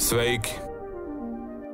Sveiki!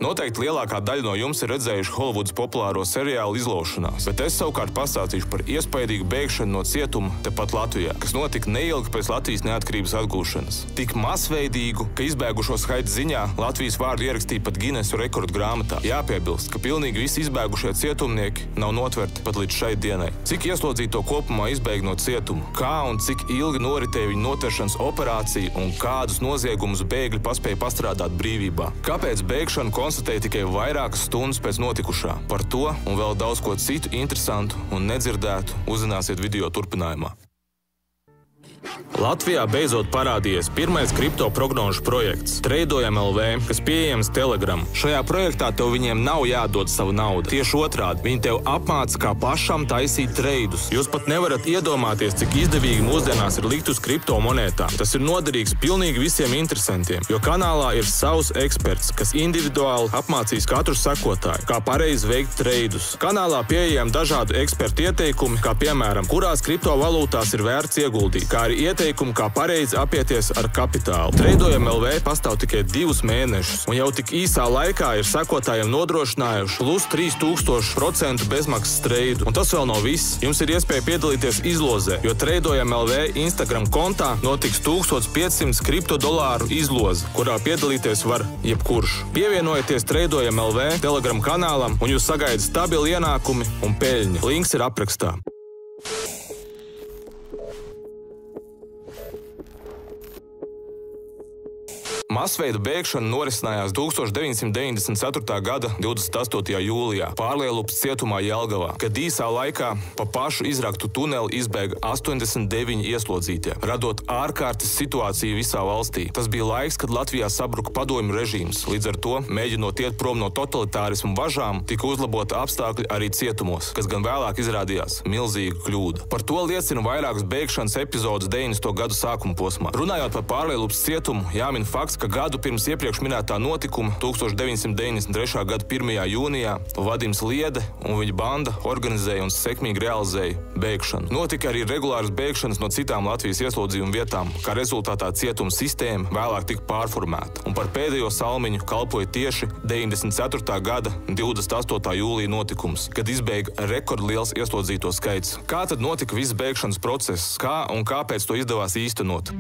Noteikti lielākā daļa no jums ir redzējuši Holivudas populāro seriālu Izlaušanās, bet es savukārt pastāstīšu par iespaidīgu bēgšanu no cietuma tepat Latvijā, kas notika neilgi pēc Latvijas neatkarības atgūšanas. Tik masveidīgu, ka izbēgušo skaita ziņā Latvijas vārdu ierakstīja pat Ginesu rekordu grāmatā. Jāpiebilst, ka pilnīgi visi izbēgušie cietumnieki nav notverti pat līdz šai dienai. Cik ieslodzīto kopumā izbēga no cietuma, kā un cik ilgi noritēja viņu notveršanas operācija un kādus noziegumus bēgļi paspēja pastrādāt brīvībā. Kāpēc bēgšanu konstatēja tikai vairākas stundas pēc notikušā? Par to un vēl daudz ko citu interesantu un nedzirdētu uzzināsiet video turpinājumā. Latvijā beidzot parādījies pirmais kripto prognožu projekts Treidojam LV, kas pieejams Telegram. Šajā projektā tev viņiem nav jādod savu naudu. Tieši otrādi, viņi tev apmāca, kā pašam taisīt treidus. Jūs pat nevarat iedomāties, cik izdevīgi mūsdienās ir likt uz kripto monētām. Tas ir noderīgs pilnīgi visiem interesantiem, jo kanālā ir savs eksperts, kas individuāli apmācīs katru sekotāju, kā pareizi veikt treidus. Kanālā pieejami dažādu ekspertu ieteikumi, kā piemēram, kurās kriptovalūtās ir vērts ieguldīt, kā arī ieteikumi, kā pareizi apieties ar kapitālu. Treidojam LV pastāv tikai 2 mēnešus, un jau tik īsā laikā ir sekotājiem nodrošinājuši plus 3000% bezmaksas treidu. Un tas vēl nav viss. Jums ir iespēja piedalīties izlozē, jo Treidojam LV Instagram kontā notiks 1500 kriptodolāru izloze, kurā piedalīties var jebkurš. Pievienojieties Treidojam LV Telegram kanālam, un jūs sagaidat stabili ienākumi un peļņa. Links ir aprakstā. Masveida bēgšana norisinājās 1994. gada 28. jūlijā Pārlielupas cietumā Jelgavā, kad īsā laikā pa pašu izraktu tuneli izbēga 89 ieslodzītie, radot ārkārtas situāciju visā valstī. Tas bija laiks, kad Latvijā sabruka padomju režīms, līdz ar to, mēģinot iet prom no totalitārismu važām, tika uzlabota apstākļi arī cietumos, kas gan vēlāk izrādījās milzīga kļūda. Par to liecina vairākas bēgšanas epizodes 90. gadu sākuma posmā. Runājot par Pārlielupas cietumu, jāmin fakts, ka gadu pirms iepriekš minētā notikuma, 1993. gada 1. jūnijā, Vadims Liede un viņa banda organizēja un sekmīgi realizēja bēgšanu. Notika arī regulāras bēgšanas no citām Latvijas ieslodzījuma vietām, kā rezultātā cietuma sistēma vēlāk tika pārformēta. Un par pēdējo salmiņu kalpoja tieši 94. gada 28. jūlija notikums, kad izbēga rekordliels ieslodzīto skaits. Kā tad notika viss bēgšanas process? Kā un kāpēc to izdevās īstenot?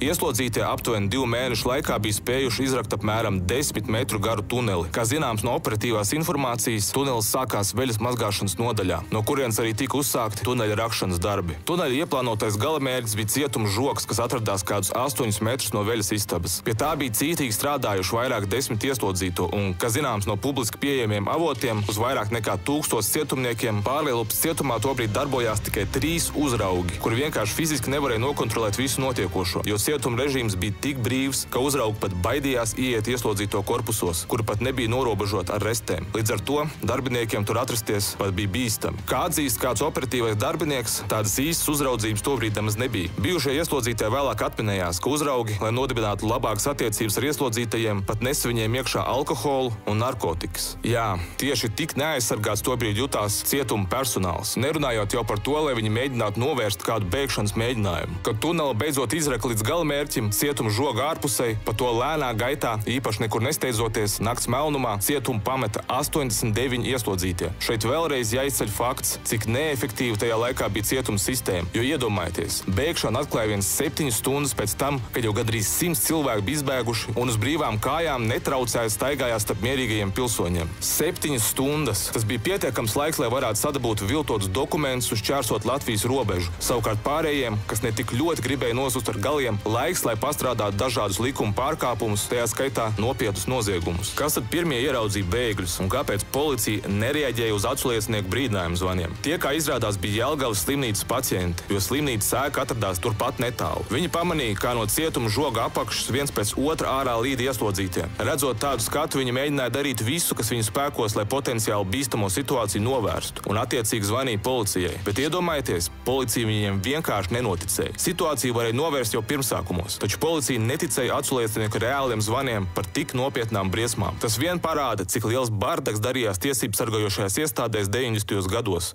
Ieslodzītie aptuveni 2 mēnešu laikā bija spējuši izrakt apmēram 10 metru garu tuneli. Kā zināms no operatīvās informācijas, tunelis sākās veļas mazgāšanas nodaļā, no kurienes arī tika uzsākti tuneļa rakšanas darbi. Tuneļa ieplānotais galamērķis bija cietuma žoks, kas atradās kādus 8 metrus no veļas istabas. Pie tā bija cītīgi strādājuši vairāk 10 ieslodzīto, un, kā zināms no publiski pieejamiem avotiem, uz vairāk nekā 1000 cietumniekiem Pārlielupas cietumā tobrīd darbojās tikai 3 uzraugi, kuri vienkārši fiziski nevarēja nokontrolēt visu notiekošo, jo cietuma režīms bija tik brīvs, ka uzraugi pat baidījās ieiet ieslodzīto korpusos, kuri pat nebija norobežoti ar restēm. Līdz ar to darbiniekiem tur atrasties pat bija bīstami. Kā atzīst kāds operatīvais darbinieks, tādas īstas uzraudzības tobrīd nemaz nebija. Bijušie ieslodzītie vēlāk atminējās, ka uzraugi, lai nodibinātu labākas attiecības ar ieslodzītajiem, pat nesa viņiem iekšā alkoholu un narkotikas. Jā, tieši tik neaizsargāts tobrīd jutās cietuma personāls, nerunājot jau par to, lai viņi mēģinātu novērst kādu bēgšanas mēģinājumu. Kad tuneli beidzot izraka līdz galamērķim, cietuma žoga ārpusē, pa to lēnā gaitā, īpaši nekur nesteidzoties, nakts melnumā cietumu pameta 89 ieslodzītie. Šeit vēlreiz jāizceļ fakts, cik neefektīva tajā laikā bija cietuma sistēma, jo iedomājieties, bēgšana atklāja vien 7 stundas pēc tam, kad jau gandrīz 100 cilvēki bija izbēguši un uz brīvām kājām netraucēja staigājās starp mierīgajiem pilsoņiem. 7 stundas! Tas bija pietiekams laiks, lai varētu sadabūt viltotus dokumentus un šķērsot Latvijas robežu. Savukārt pārējiem, kas ne tik ļoti gribēja nosust ar galiem, laiks, lai pastrādātu dažādus likuma pārkāpumus, tajā skaitā nopietnus noziegumus. Kas tad pirmie ieraudzīja bēgļus un kāpēc policija nereaģēja uz aculiecinieku brīdinājumu zvaniem? Tie, kā izrādās, bija Jelgavas slimnīcas pacienti, jo slimnīcas ēka atradās turpat netālu. Viņi pamanīja, kā no cietuma žoga apakšas viens pēc otra ārā līd ieslodzītie. Redzot tādu skatu, viņi mēģināja darīt visu, kas viņu spēkos, lai potenciāli bīstamo situāciju novērstu un attiecīgi zvanīja policijai. Bet iedomājieties, policija viņiem vienkārši nenoticēja. Situāciju varēja novērst jau pirmsākumos, taču policija neticēja aculiecinieku reāliem zvaniem par tik nopietnām briesmām. Tas vien parāda, cik liels bardaks darījās tiesību sargājošajās iestādēs 90. gados.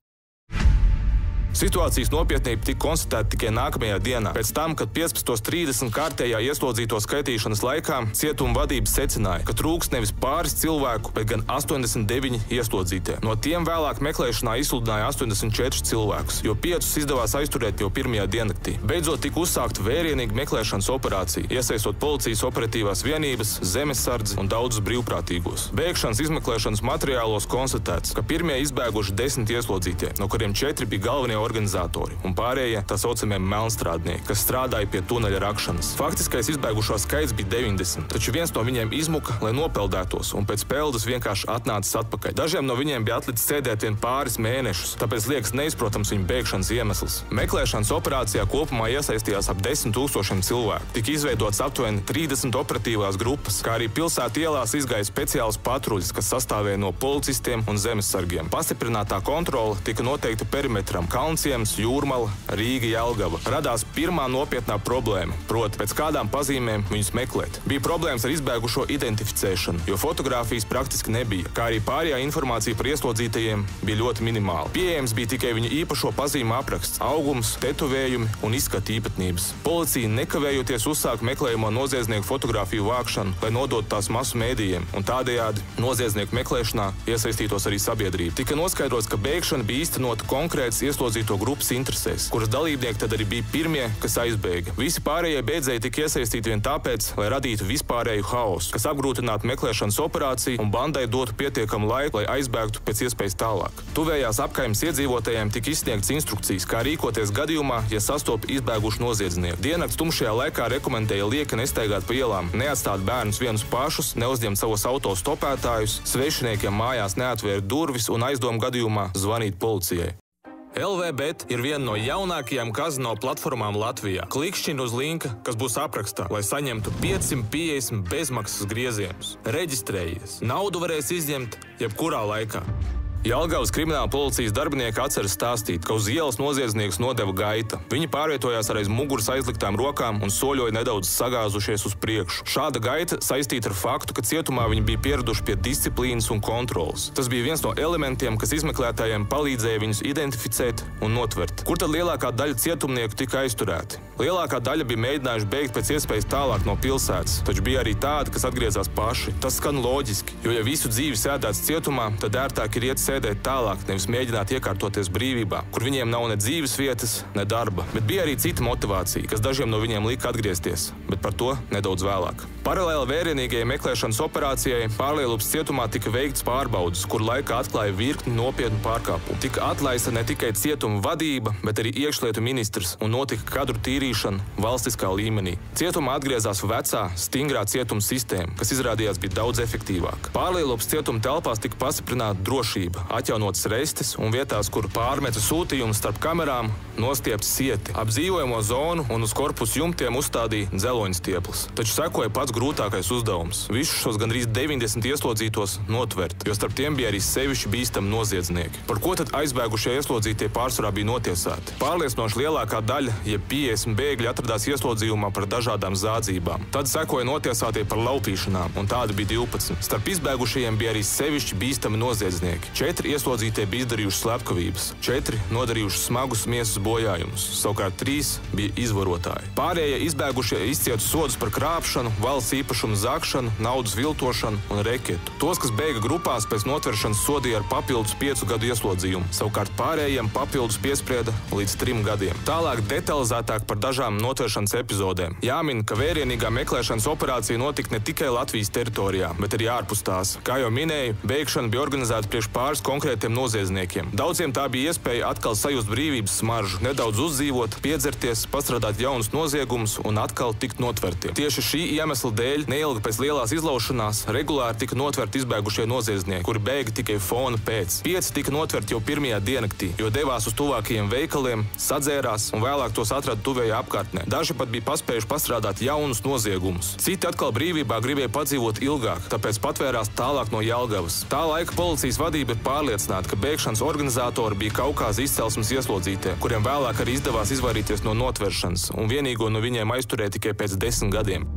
Situācijas nopietnība tika konstatēta tikai nākamajā dienā, pēc tam, kad 15:30 kārtējā ieslodzīto skaitīšanas laikā cietuma vadības secināja, ka trūkst nevis pāris cilvēku, bet gan 89 ieslodzītie. No tiem vēlāk meklēšanā izsludināja 84 cilvēkus, jo 5 izdevās aizturēt jau pirmajā diennaktī. Beidzot tika uzsākta vērienīga meklēšanas operācija, iesaistot policijas operatīvās vienības, zemesardzi un daudzus brīvprātīgos. Bēgšanas izmeklēšanas materiālos konstatēts, ka pirmie izbēguši 10 ieslodzītie, no kuriem 4 bija galvenie organizatori un pārējie tā saucamie melnstrādnieki, kas strādāja pie tuneļa rakšanas. Faktiskais izbēgušo skaits bija 90, taču viens no viņiem izmuka, lai nopeldētos, un pēc peldes vienkārši atnācis atpakaļ. Dažiem no viņiem bija atlicis sēdēt vien pāris mēnešus, tāpēc liekas neizprotams viņu bēgšanas iemesls. Meklēšanas operācijā kopumā iesaistījās ap 10 000 cilvēku. Tika izveidots aptuveni 30 operatīvās grupas, kā arī pilsētu ielās izgāja speciāls patruļas, kas sastāvēja no policistiem un zemesargiem. Pastiprinātā kontrole tika noteikta perimetram Kalnciems, Jūrmala, Rīga, Jelgava. Radās pirmā nopietnā problēma, proti pēc kādām pazīmēm viņus meklēt. Bija problēmas ar izbēgušo identificēšanu, jo fotogrāfijas praktiski nebija, kā arī pārējā informācija par ieslodzītajiem bija ļoti minimāla. Pieejams bija tikai viņu īpašo pazīmu apraksts, augums, tetovējumi un izskata īpatnības. Policija nekavējoties uzsāka meklējamo noziedznieku fotogrāfiju vākšanu, lai nodotu tās masu mēdījiem, un tādējādi noziedznieku meklēšanā iesaistītos arī sabiedrība. Tika noskaidrots, ka bēgšana bija īstenota konkrētas ieslodzīto grupas interesēs, kuras dalībnieki tad arī bija pirmie, kas aizbēga. Visi pārējie bēdzēji tika iesaistīti vien tāpēc, lai radītu vispārēju haosu, kas apgrūtinātu meklēšanas operāciju un bandai dotu pietiekamu laiku, lai aizbēgtu pēc iespējas tālāk. Tuvējās apkaimes iedzīvotājiem tika izsniegtas instrukcijas, kā rīkoties gadījumā, ja sastopa izbēgušu noziedznieku. Diennakts tumšajā laikā rekomendēja lieki nestaigāt pa ielām, neatstāt bērnus vienus pašus, neuzņemt savus auto stopētājus, svešiniekiem mājās neatvērt durvis un aizdomu gadījumā zvanīt policijai. LVBet ir viena no jaunākajām kazino platformām Latvijā. Klikšķini uz linka, kas būs aprakstā, lai saņemtu 550 bezmaksas griezienus. Reģistrējies. Naudu varēs izņemt jebkurā laikā. Jelgavas krimināla policijas darbinieki atceras stāstīt, ka uz ielas noziedznieks nodeva gaita. Viņi pārvietojās ar aiz muguras aizliktām rokām un soļoja nedaudz sagāzušies uz priekšu. Šāda gaita saistīta ar faktu, ka cietumā viņi bija pieraduši pie disciplīnas un kontrolas. Tas bija viens no elementiem, kas izmeklētājiem palīdzēja viņus identificēt un notvert. Kur tad lielākā daļa cietumnieku tika aizturēti? Lielākā daļa bija mēģinājuši bēgt pēc iespējas tālāk no pilsētas, taču bija arī tādi, kas atgriezās paši. Tas skan loģiski, jo ja visu dzīvi sēdēts cietumā, tad ērtāk ir iet sēdēt tālāk, nevis mēģināt iekārtoties brīvībā, kur viņiem nav ne dzīves vietas, ne darba. Bet bija arī cita motivācija, kas dažiem no viņiem lika atgriezties, bet par to nedaudz vēlāk. Paralēli vērienīgajai meklēšanas operācijai Pārlielupas cietumā tika veikts pārbaudes, kur laikā atklāja virkni nopietnu pārkāpumu. Tika atlaista ne tikai cietuma vadība, bet arī iekšlietu ministrs un notika kadru tīrīšana valstiskā līmenī. Cietumā atgriezās vecā, stingrā cietuma sistēma, kas izrādījās bija daudz efektīvāka. Pārlielupas cietuma telpās tika pastiprināta drošība, atjaunotas restes un vietās, kur pārmeta sūtījumus starp kamerām, nostiepta sieti. Ap dzīvojamo zonu un uz korpusu jumtiem uzstādīja dzeloņstieples. Taču sekoja pats grūtākais uzdevums. Visus šos gandrīz 90 ieslodzītos notvert, jo starp tiem bija arī sevišķi bīstami noziedznieki. Par ko tad aizbēgušie ieslodzītie pārsvarā bija notiesāti? Pārliecinoši lielākā daļa, jeb 50 bēgļi atradās ieslodzījumā par dažādām zādzībām. Tad sekoja notiesātie par laupīšanām, un tādi bija 12. Starp izbēgušajiem bija arī sevišķi bīstami noziedznieki. 4 ieslodzītie bija izdarījuši slepkavības, 4 nodarījuši smagus miesas bojājumus, savukārt 3 bija izvarotāji. Pārējie izbēgušie izcieta sodus par krāpšanu, valsts īpašumu zagšanu, naudas viltošanu un reketu. Tos, kas bēga grupās, pēc notveršanas sodīja ar papildus 5 gadu ieslodzījumu, savukārt pārējiem papildus piesprieda līdz 3 gadiem. Tālāk detalizētāk par dažām notveršanas epizodēm. Jāmin, ka vērienīgā meklēšanas operācija notika ne tikai Latvijas teritorijā, bet arī ārpus tās. Kā jau minēju, bēgšana bija organizēta priekš pāris konkrētiem noziedzniekiem. Daudziem tā bija iespēja atkal sajust brīvības smaržu, nedaudz uzdzīvot, piedzerties, pastrādāt jaunus noziegumus un atkal tikt notvertiem. Tieši šī iemesla dēļ neilgi pēc lielās izlaušanās regulāri tika notverti izbēgušie noziedznieki, kuri bēga tikai fona pēc. 5 tika notverti jau pirmajā diennaktī, jo devās uz tuvākajiem veikaliem, sadzērās un vēlāk tos atrada tuvējā apkārtnē. Daži pat bija paspējuši pastrādāt jaunus noziegumus. Citi atkal brīvībā gribēja padzīvot ilgāk, tāpēc patvērās tālāk no Jelgavas. Tā laika policijas vadība ir pārliecināta, ka bēgšanas organizatori bija Kaukāza izcelsmes ieslodzītie, kuriem vēlāk arī izdevās izvairīties no notveršanas, un vienīgo no viņiem aizturēja tikai pēc 10 gadiem.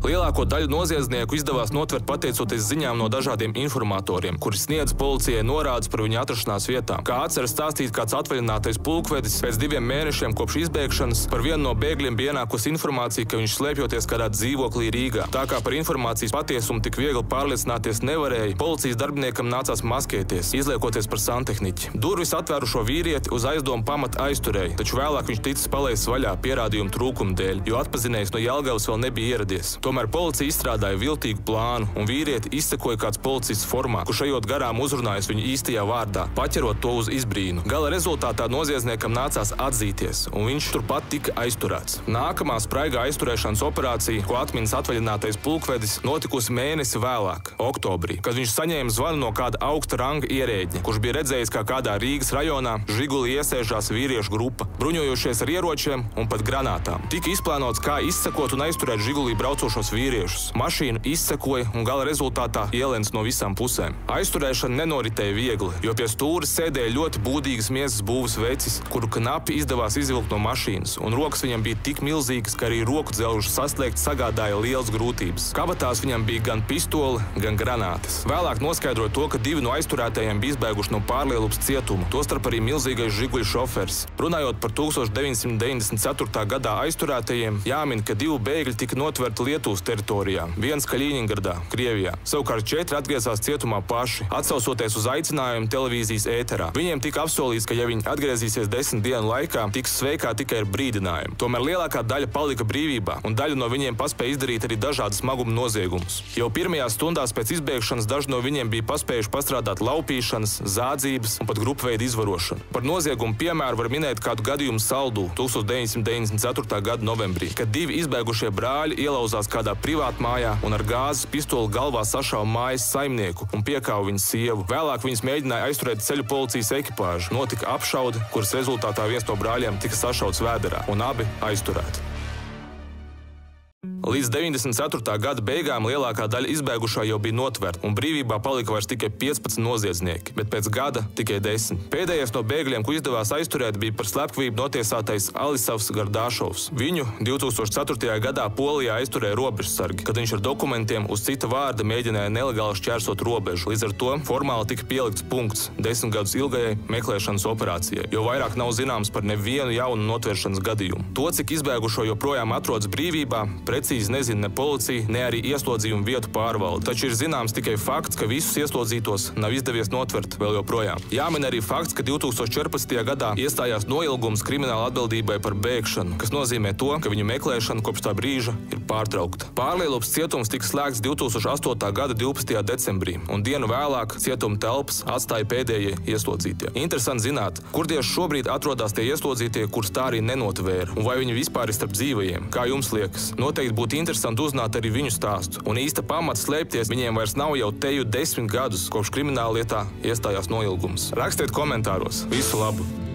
Lielāko daļu noziedznieku izdevās notvert pateicoties ziņām no dažādiem informatoriem, kuri sniedz policijai norādes par viņu atrašanās vietām. Kā atceras stāstīt kāds atvaļinātais pulkvedis, pēc 2 mēnešiem kopš izbēgšanas par vienu no bēgļiem bija ienākusi informācija, ka viņš slēpjoties kādā dzīvoklī Rīgā. Tā kā par informācijas patiesumu tik viegli pārliecināties nevarēja, policijas darbiniekam nācās maskēties, izliekoties par santehniķi. Durvis atvērušo vīrieti uz aizdomu pamata aizturēja, taču vēlāk viņš ticis palaists vaļā pierādījumu trūkuma dēļ, jo atpazinējs no Jelgavas vēl nebija ieradies. Tomēr policija izstrādāja viltīgu plānu, un vīrieti izsekoja kāds policists formā, kurš ejot garām uzrunājis viņu īstajā vārdā, paķerot to uz izbrīnu. Gala rezultātā noziedzniekam nācās atzīties, un viņš turpat tika aizturēts. Nākamā spraigā aizturēšanas operācija, ko atminas atvaļinātais pulkvedis, notikusi mēnesi vēlāk, oktobrī, kad viņš saņēma zvanu no kāda augsta ranga ierēģņa, kurš bija redzējis, kā kādā Rīgas rajonā Žiguli iesēžās vīriešu grupa, bruņojošies ar ieročiem un pat granātām. Tika izplānots, kā izsekot un aizturēt Žigulī braucošos vīriešus. Mašīnu izsekoja un gala rezultātā ielens no visām pusēm. Aizturēšana nenoritēja viegli, jo pie stūra sēdēja ļoti būdīgas miesas būves vecis, kuru knapi izdevās izvilkt no mašīnas, un rokas viņam bija tik milzīgas, ka arī roku dzelžus saslēgt sagādāja liels grūtības. Kabatās viņam bija gan pistoli, gan granātas. Vēlāk noskaidroja to, ka 2 no aizturētajiem bija izbēguši no Pārlielupas cietuma, tostarp arī milzīgais Žiguļu šofers. Runājot par 1994. gadā aizturētajiem, jāmin, ka 2 bēgļi tika notverti Lietuvas teritorijā, viens Kaļiņingradā, Krievijā. Savukārt 4 atgriezās cietumā paši, atsaucoties uz aicinājumu televīzijas ēterā. Viņiem tika apsolīts, ka ja viņi atgriezīsies 10 dienu laikā, tiks sveikā tikai ar brīdinājumu. Tomēr lielākā daļa palika brīvībā, un daļa no viņiem paspēja izdarīt arī dažādas smaguma noziegumus. Jau pirmajās stundās pēc izbēgšanas daži no viņiem bija paspējuši pastrādāt laupīšanas, zādzības un pat grupveidu izvarošanu. Par noziegumu piemēru var minēt kādu gadījumu Saldū 1994. gada novembrī, kad 2 izbēgušie brāļi ielauzās kādā privātmājā un ar gāzes pistoli galvā sašāva mājas saimnieku un piekāva viņas sievu. Vēlāk viņas mēģināja aizturēt ceļu policijas ekipāžu. Notika apšaude, kuras rezultātā viens no brāļiem tika sašauts vēderā, un abi aizturēti. Līdz 94. gada beigām lielākā daļa izbēgušā jau bija notverta, un brīvībā palika vairs tikai 15 noziedznieki, bet pēc gada tikai 10. Pēdējais no bēgļiem, ko izdevās aizturēt, bija par slepkavību notiesātais Alisavs Gardāšovs. Viņu 2004. gadā Polijā aizturēja robežsargi, kad viņš ar dokumentiem uz cita vārda mēģināja nelegāli šķērsot robežu. Līdz ar to formāli tika pielikts punkts 10 gadus ilgajai meklēšanas operācijai, jo vairāk nav zināms par nevienu jaunu notveršanas gadījumu. To, cik izbēgušo joprojām atrodas brīvībā, precīzi nezina ne policija, ne arī ieslodzījuma vietu pārvalde. Taču ir zināms tikai fakts, ka visus ieslodzītos nav izdevies notvert vēl joprojām. Jāmin arī fakts, ka 2014. gadā iestājās noilgums krimināla atbildībai par bēgšanu, kas nozīmē to, ka viņu meklēšana kopš tā brīža ir pārtraukta. Pārlielupas cietums tika slēgts 2008. gada 12. decembrī, un dienu vēlāk cietuma telpas atstāja pēdējie ieslodzītie. Interesanti zināt, kur tieši šobrīd atrodas tie ieslodzītie, kurus tā arī nenotvēra, un vai viņi vispār ir starp dzīvajiem. Kā jums liekas? Noteikti būtu interesanti uzzināt arī viņu stāstu. Un īsta pamata slēpties viņiem vairs nav jau teju 10 gadus, kopš krimināllietā iestājās noilgums. Rakstiet komentāros. Visu labu!